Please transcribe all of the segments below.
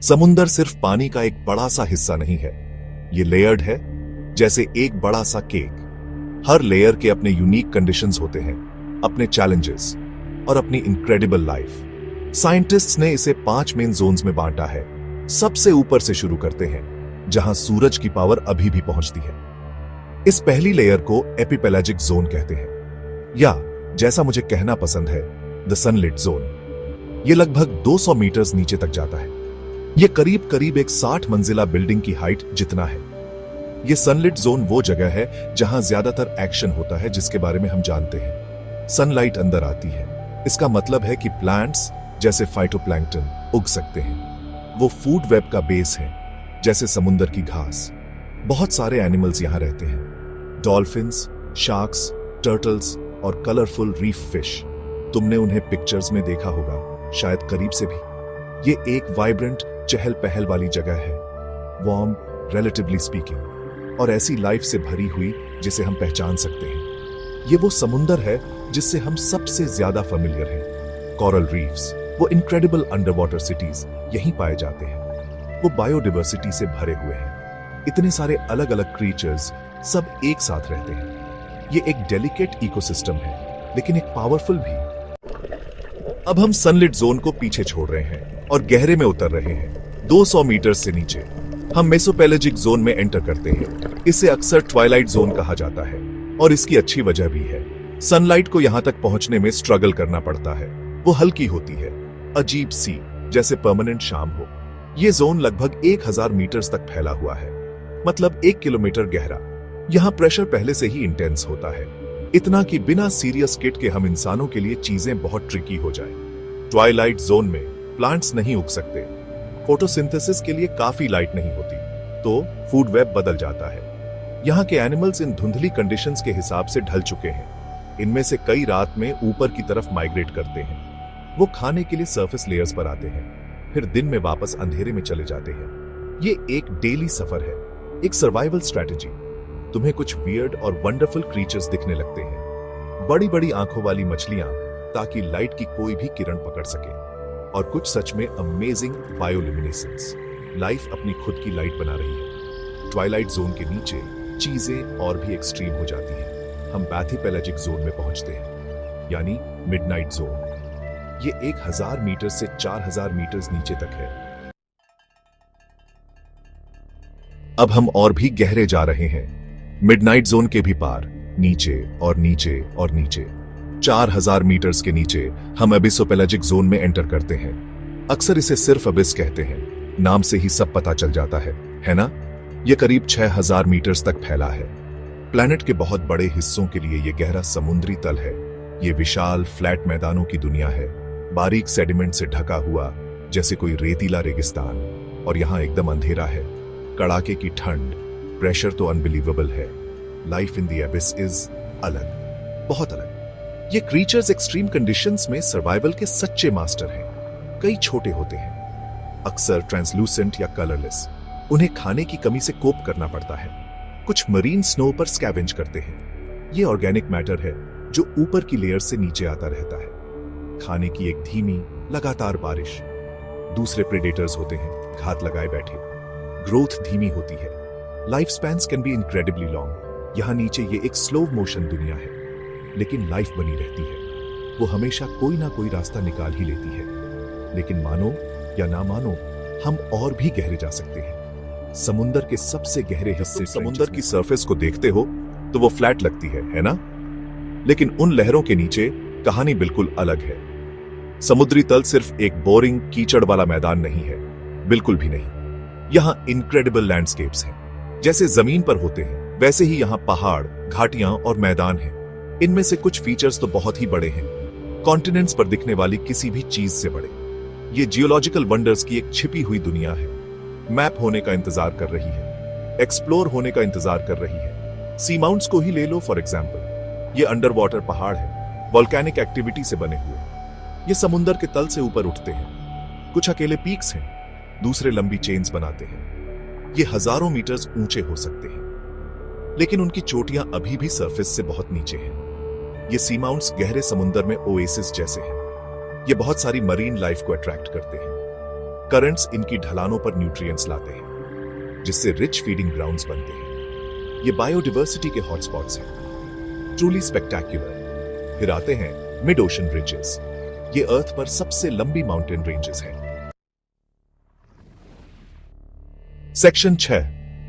समुंदर सिर्फ पानी का एक बड़ा सा हिस्सा नहीं है, ये लेयर्ड है, जैसे एक बड़ा सा केक। हर लेयर के अपने यूनिक कंडीशंस होते हैं, अपने चैलेंजेस और अपनी इनक्रेडिबल लाइफ। साइंटिस्ट्स ने इसे 5 मेन जोन्स में बांटा है। सबसे ऊपर से शुरू करते हैं, जहां सूरज की पावर अभी भी पहुंचती है। इस पहली लेयर को एपिपेलाजिक जोन कहते हैं, या जैसा मुझे कहना पसंद है, द सनलिट जोन। यह लगभग 200 मीटर्स नीचे तक जाता है। यह करीब करीब एक 60 मंजिला बिल्डिंग की हाइट जितना है। यह सनलिट जोन वो जगह है जहां ज्यादातर एक्शन होता है, जिसके बारे में हम जानते हैं। सनलाइट अंदर आती है, इसका मतलब है कि प्लांट्स जैसे फाइटोप्लैंक्टन उग सकते हैं। वो फूड वेब का बेस है, जैसे समुंदर की घास। बहुत सारे एनिमल्स यहां रहते हैं, डॉल्फिन्स, शार्क्स, टर्टल्स और कलरफुल रीफ फिश। तुमने उन्हें पिक्चर्स में देखा होगा, शायद करीब से भी। ये एक वाइब्रेंट, चहल पहल वाली जगह है, वार्म, रिलेटिवली स्पीकिंग, और ऐसी लाइफ से भरी हुई जिसे हम पहचान सकते हैं। ये वो समुंदर है जिससे हम सबसे ज्यादा फेमिलियर हैं। कोरल रीफ्स, वो इनक्रेडिबल अंडरवाटर सिटीज यहीं पाए जाते हैं। वो बायोडाइवर्सिटी से भरे हुए हैं, इतने सारे अलग अलग क्रीचर्स सब एक साथ रहते हैं। ये एक डेलिकेट इकोसिस्टम है, लेकिन एक पावरफुल भी। अब हम सनलिट जोन को पीछे छोड़ रहे हैं और गहरे में उतर रहे हैं। 200 मीटर से नीचे हम मेसोपेलेजिक जोन में एंटर करते हैं। इसे अक्सर ट्वाइलाइट जोन कहा जाता है, और इसकी अच्छी वजह भी है। सनलाइट को यहां तक पहुंचने में स्ट्रगल करना पड़ता है। वो हल्की होती है, अजीब सी, जैसे परमानेंट शाम हो। यह जोन लगभग 1000 मीटर तक फैला हुआ है, मतलब 1 किलोमीटर गहरा। यहां प्रेशर पहले से ही इंटेंस होता है, इतना कि बिना सीरियस किट के हम इंसानों के लिए चीजें बहुत ट्रिकी हो जाए। ट्वाइलाइट जोन में प्लांट्स नहीं उग सकते, फोटोसिंथेसिस के लिए काफी लाइट नहीं होती, तो फूड वेब बदल जाता है। यहाँ के एनिमल्स इन धुंधली कंडीशंस के हिसाब से ढल चुके हैं। इनमें से कई रात में ऊपर की तरफ माइग्रेट करते हैं। वो खाने के लिए सरफेस लेयर्स पर आते हैं, फिर दिन में वापस अंधेरे में चले जाते हैं। ये एक डेली सफर है, एक सर्वाइवल स्ट्रैटेजी। तुम्हें कुछ वियर्ड और वंडरफुल क्रीचर्स दिखने लगते हैं, बड़ी बड़ी आंखों वाली मछलियां, ताकि लाइट की कोई भी किरण पकड़ सके, और कुछ सच में अमेजिंग बायोल्यूमिनेसेंस। लाइफ अपनी खुद की लाइट बना रही है। ट्वाइलाइट जोन के नीचे चीजें और भी एक्सट्रीम हो जाती हैं। हम बैथीपेलेजिक जोन में पहुंचते हैं, यानी मिडनाइट जोन। ये 1000 मीटर से 4000 मीटर नीचे तक है। अब हम और भी गहरे जा रहे हैं, मिडनाइट जोन के भी पार, नीचे और नीचे और नीचे। 4000 मीटर्स के नीचे हम एबिसोपेलाजिक जोन में एंटर करते हैं। अक्सर इसे सिर्फ अबिस कहते हैं, नाम से ही सब पता चल जाता है ना? यह करीब 6000 मीटर्स तक फैला है। प्लैनेट के बहुत बड़े हिस्सों के लिए यह गहरा समुद्री तल है। यह विशाल फ्लैट मैदानों की दुनिया है, बारीक सेडिमेंट से ढका हुआ, जैसे कोई रेतीला रेगिस्तान। और यहां एकदम अंधेरा है, कड़ाके की ठंड, प्रेशर तो अनबिलीवेबल है। लाइफ इन द एबिस इज अलग, बहुत अलग। ये क्रीचर्स एक्सट्रीम कंडीशंस में सर्वाइवल के सच्चे मास्टर हैं। कई छोटे होते हैं, अक्सर ट्रांसलूसेंट या कलरलेस। उन्हें खाने की कमी से कोप करना पड़ता है। कुछ मरीन स्नो पर स्कैवेंज करते हैं। ये ऑर्गेनिक मैटर है जो ऊपर की लेयर से नीचे आता रहता है। खाने की एक धीमी, लगातार बारिश। दूसरे प्रेडेटर्स होते हैं, घात लगाए बैठे। ग्रोथ धीमी होती है। Life spans can be incredibly long. यहां नीचे ये एक स्लो मोशन दुनिया है, लेकिन लाइफ बनी रहती है। वो हमेशा कोई ना कोई रास्ता निकाल ही लेती है। लेकिन मानो या ना मानो, हम और भी गहरे जा सकते हैं। समुंदर के सबसे गहरे हिस्से, समुंदर की सरफेस को देखते हो तो वो फ्लैट लगती है ना? लेकिन उन लहरों के नीचे कहानी बिल्कुल अलग है। समुद्री तल सिर्फ एक बोरिंग, कीचड़ वाला मैदान नहीं है, बिल्कुल भी नहीं। यहां इनक्रेडिबल लैंडस्केप्स हैं। जैसे जमीन पर होते हैं, वैसे ही यहां पहाड़, घाटियां और मैदान हैं। इनमें से कुछ फीचर्स तो बहुत ही बड़े हैं, कॉन्टिनेंट्स पर दिखने वाली किसी भी चीज से बड़े। ये जियोलॉजिकल वंडर्स की एक छिपी हुई दुनिया है। मैप होने का इंतजार कर रही है, एक्सप्लोर होने का इंतजार कर रही है। सी माउंट्स को ही ले लो फॉर एग्जाम्पल। ये अंडर वाटर पहाड़ है, वोल्केनिक एक्टिविटी से बने हुए। ये समुंदर के तल से ऊपर उठते हैं। कुछ अकेले पीक्स हैं, दूसरे लंबी चेन्स बनाते हैं। ये हजारों मीटर्स ऊंचे हो सकते हैं, लेकिन उनकी चोटियां अभी भी सरफेस से बहुत नीचे हैं। ये सी माउंट्स गहरे समुंदर में ओएसिस जैसे हैं। ये बहुत सारी मरीन लाइफ को अट्रैक्ट करते हैं। करंट्स इनकी ढलानों पर न्यूट्रिएंट्स लाते हैं, जिससे रिच फीडिंग ग्राउंड्स बनते हैं। ये बायोडायवर्सिटी के हॉटस्पॉट्स हैं, ट्रूली स्पेक्टेक्युलर। फिर आते हैं मिड ओशन रिजेस। ये अर्थ पर सबसे लंबी माउंटेन रेंजेस हैं। Section 6,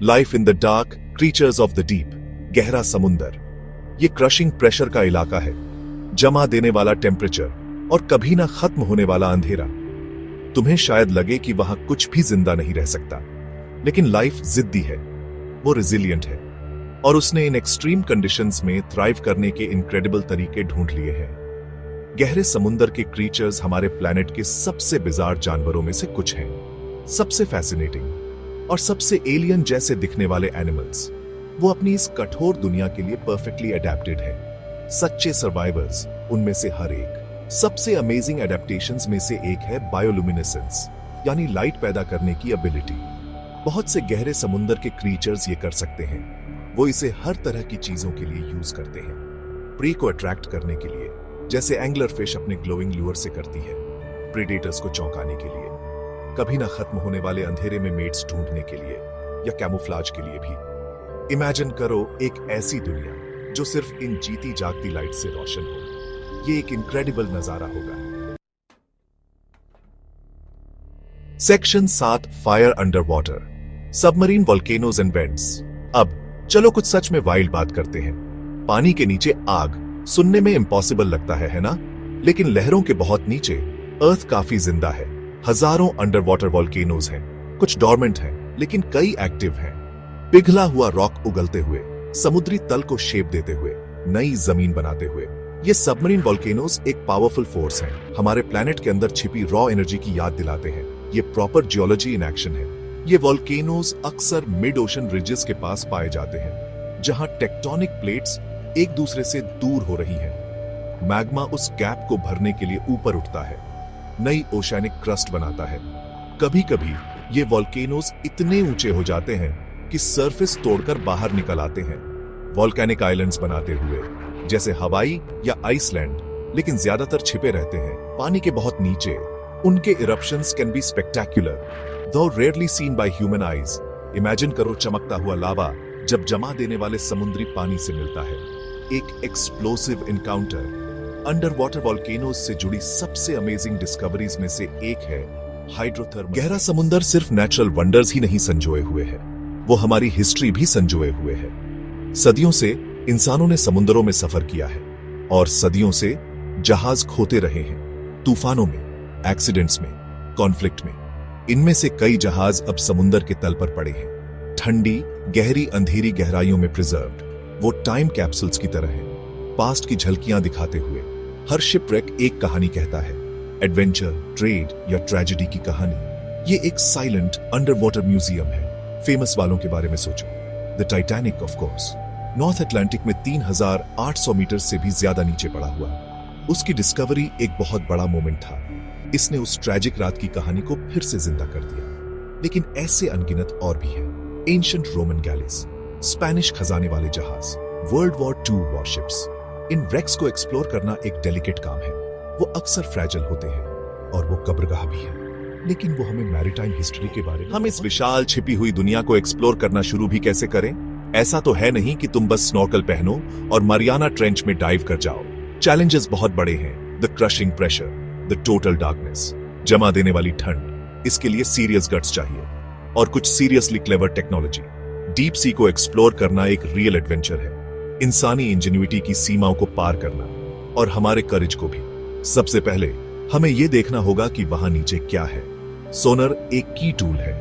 life in the dark, creatures of the deep. गहरा समुंदर। ये क्रशिंग प्रेशर का इलाका है, जमा देने वाला टेम्परेचर और कभी ना खत्म होने वाला अंधेरा। तुम्हें शायद लगे कि वहां कुछ भी जिंदा नहीं रह सकता, लेकिन लाइफ जिद्दी है, वो रिजिलियंट है, और उसने इन एक्सट्रीम कंडीशंस में थ्राइव करने के इनक्रेडिबल तरीके ढूंढ लिए हैं। गहरे समुंदर के क्रीचर्स हमारे प्लैनेट के सबसे बिजार जानवरों में से कुछ हैं, सबसे फैसिनेटिंग और सबसे एलियन जैसे दिखने वाले एनिमल्स। वो अपनी इस कठोर दुनिया के लिए परफेक्टली अडेप्टेड है, सच्चे सर्वाइवर्स उनमें से हर एक। सबसे अमेजिंग एडेप्टेशंस में से एक है बायोलुमिनेसेंस, यानी लाइट पैदा करने की एबिलिटी। बहुत से गहरे समुंदर के क्रीचर्स ये कर सकते हैं। वो इसे हर तरह की चीजों के लिए यूज करते हैं, प्रे को अट्रैक्ट करने के लिए, जैसे एंगलर फिश अपने ग्लोइंग लूअर से करती है, प्रेडेटर्स को चौंकाने के लिए, कभी ना खत्म होने वाले अंधेरे में मेट्स ढूंढने के लिए, या कैमोफ्लाज के लिए भी। इमेजिन करो एक ऐसी दुनिया जो सिर्फ इन जीती जागती लाइट से रोशन हो। ये एक इनक्रेडिबल नजारा होगा। Section 7, fire under water, submarine volcanoes and vents. अब चलो कुछ सच में वाइल्ड बात करते हैं। पानी के नीचे आग सुनने में इम्पॉसिबल लगता है ना? लेकिन लहरों के बहुत नीचे अर्थ काफी जिंदा है। हजारों अंडर वाटर वोल्केनोज हैं, कुछ डॉर्मेंट हैं, लेकिन कई एक्टिव हैं। पिघला हुआ रॉक उगलते हुए, समुद्री तल को शेप देते हुए, नई जमीन बनाते हुए। ये सबमरीन वोल्केनोज एक पावरफुल फोर्स हैं, हमारे प्लैनेट के अंदर छिपी रॉ एनर्जी की याद दिलाते हैं। ये प्रॉपर जियोलॉजी इन एक्शन है। ये वोल्केनोज अक्सर मिड ओशन रिजेस के पास पाए जाते हैं, जहां टेक्टोनिक प्लेट्स एक दूसरे से दूर हो रही हैं। मैग्मा उस गैप को भरने के लिए ऊपर उठता है, नई ओशैनिक क्रस्ट बनाता है। कभी कभी ये वोल्केनोज इतने ऊंचे हो जाते हैं कि सरफेस तोड़कर बाहर निकल आते हैं, वोल्केनिक आइलैंड्स बनाते हुए, जैसे हवाई या आइसलैंड, लेकिन ज्यादातर छिपे रहते हैं पानी के बहुत नीचे। उनके इरप्शंस कैन बी स्पेक्टेक्युलर, दो rarely scene by human eyes. Imagine करो चमकता हुआ लावा जब जमा देने वाले समुद्री पानी से मिलता है, एक explosive encounter. Under water volcanoes से जुड़ी सबसे अमेजिंग डिस्कवरीज में से एक है हाइड्रोथर्मल। गहरा समुंदर सिर्फ नेचुरल वंडर्स ही नहीं संजोए हुए है, वो हमारी हिस्ट्री भी संजोए हुए है। सदियों से इंसानों ने समुद्रों में सफर किया है, और सदियों से जहाज खोते रहे हैं, तूफानों में, एक्सीडेंट्स में, कॉन्फ्लिक्ट में। इनमें से कई जहाज अब समुंदर के तल पर पड़े हैं, ठंडी गहरी अंधेरी गहराइयों में प्रिजर्व्ड। वो टाइम कैप्सूल्स की तरह हैं, पास्ट की झलकियां दिखाते हुए। हर शिपरेक एक कहानी कहता है, एडवेंचर, ट्रेड या ट्रेजेडी की कहानी। ये एक साइलेंट अंडर वाटर म्यूजियम है। फेमस वालों के बारे में सोचो, the Titanic of course, north Atlantic में 3800 मीटर से भी ज्यादा नीचे पड़ा हुआ। उसकी डिस्कवरी एक बहुत बड़ा मोमेंट था। इसने उस ट्रैजिक रात की कहानी को फिर से जिंदा कर दिया। लेकिन ऐसे अनगिनत और भी हैं। एंशिएंट रोमन गैलीज, स्पेनिश खजाने वाले जहाज, वर्ल्ड वॉर II वॉरशिप्स। इन रेक्स को एक्सप्लोर करना एक डेलिकेट काम है। वो अक्सर फ्रैजिल होते हैं, और वो कब्रगाह भी है, लेकिन वो हमें मैरीटाइम हिस्ट्री के बारे में। हम इस विशाल छिपी हुई दुनिया को एक्सप्लोर करना शुरू भी कैसे करें? ऐसा तो है नहीं कि तुम बस स्नॉर्कल पहनो और मारियाना ट्रेंच में डाइव कर जाओ। चैलेंजेस बहुत बड़े हैं। The crushing pressure, the total darkness, जमा देने वाली ठंड। इसके लिए सीरियस गट्स चाहिए, और कुछ seriously clever technology. Deep sea को एक्सप्लोर करना एक रियल एडवेंचर है, इंसानी इंजेन्युइटी की सीमाओं को पार करना, और हमारे करेज को भी। सबसे पहले हमें यह देखना होगा कि वहां नीचे क्या है। सोनर एक की टूल है।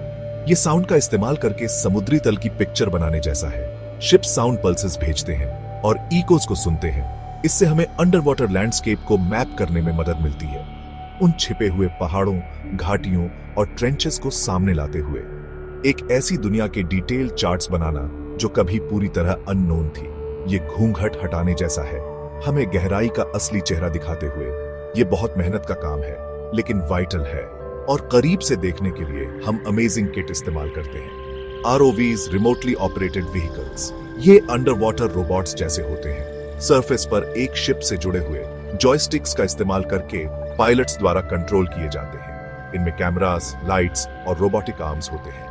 यह साउंड का इस्तेमाल करके समुद्री तल की पिक्चर बनाने जैसा है। शिप्स साउंड पल्सेस भेजते हैं और इकोस को सुनते हैं। इससे हमें अंडर वाटर लैंडस्केप को मैप करने में मदद मिलती है, उन छिपे हुए पहाड़ों, घाटियों और ट्रेंचेस को सामने लाते हुए। एक ऐसी दुनिया के डिटेल चार्ट्स बनाना जो कभी पूरी तरह अननोन थी। ये घूंघट हटाने जैसा है, हमें गहराई का असली चेहरा दिखाते हुए। ये बहुत मेहनत का काम है, लेकिन वाइटल है, और करीब से देखने के लिए हम अमेजिंग किट इस्तेमाल करते हैं। ROVs, remotely operated vehicles. ये अंडर वाटर रोबोट्स जैसे होते हैं, सरफेस पर एक शिप से जुड़े हुए जॉयस्टिक्स का इस्तेमाल करके पायलट्स द्वारा कंट्रोल किए जाते हैं। इनमें कैमरास, लाइट्स और रोबोटिक आर्म्स होते हैं।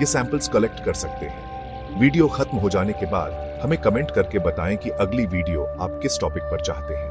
ये सैंपल्स कलेक्ट कर सकते हैं। वीडियो खत्म हो जाने के बाद हमें कमेंट करके बताएं कि अगली वीडियो आप किस टॉपिक पर चाहते हैं।